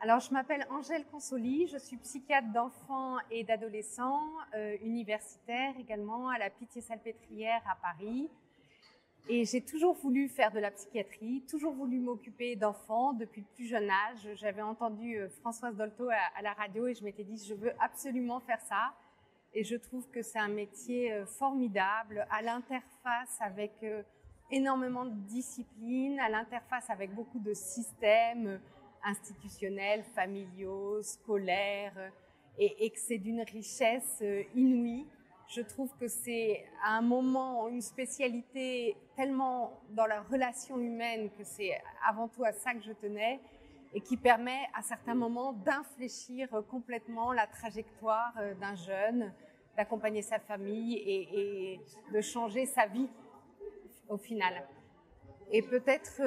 Alors, je m'appelle Angèle Consoli, je suis psychiatre d'enfants et d'adolescents, universitaire également à la Pitié-Salpêtrière à Paris. Et j'ai toujours voulu faire de la psychiatrie, toujours voulu m'occuper d'enfants depuis le plus jeune âge. J'avais entendu Françoise Dolto à la radio et je m'étais dit, je veux absolument faire ça. Et je trouve que c'est un métier formidable, à l'interface avec énormément de disciplines, à l'interface avec beaucoup de systèmes institutionnels, familiaux, scolaires, et que c'est d'une richesse inouïe. Je trouve que c'est à un moment une spécialité tellement dans la relation humaine que c'est avant tout à ça que je tenais et qui permet à certains moments d'infléchir complètement la trajectoire d'un jeune, d'accompagner sa famille et de changer sa vie au final. Et peut-être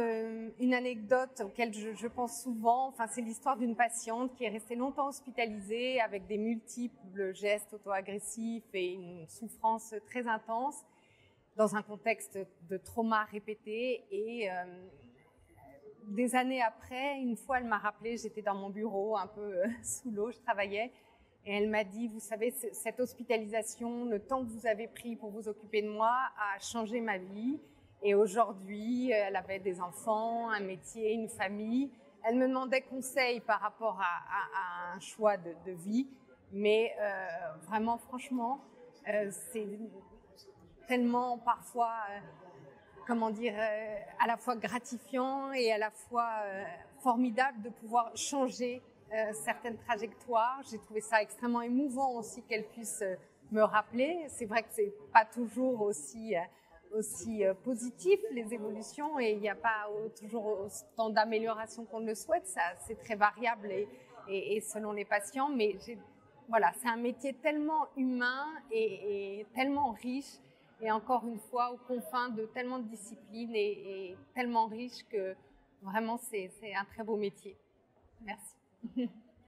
une anecdote auquel je pense souvent, c'est l'histoire d'une patiente qui est restée longtemps hospitalisée avec des multiples gestes auto-agressifs et une souffrance très intense dans un contexte de trauma répété. Et des années après, une fois, elle m'a rappelé, j'étais dans mon bureau un peu sous l'eau, je travaillais, et elle m'a dit, vous savez, cette hospitalisation, le temps que vous avez pris pour vous occuper de moi a changé ma vie. Et aujourd'hui, elle avait des enfants, un métier, une famille. Elle me demandait conseil par rapport à un choix de vie. Mais vraiment, franchement, c'est tellement parfois, à la fois gratifiant et à la fois formidable de pouvoir changer certaines trajectoires. J'ai trouvé ça extrêmement émouvant aussi qu'elle puisse me rappeler. C'est vrai que c'est pas toujours aussi positif les évolutions et il n'y a pas toujours autant d'amélioration qu'on le souhaite. Ça, c'est très variable et selon les patients. Mais voilà, c'est un métier tellement humain et tellement riche. Et encore une fois, aux confins de tellement de disciplines et tellement riche que vraiment, c'est un très beau métier. Merci.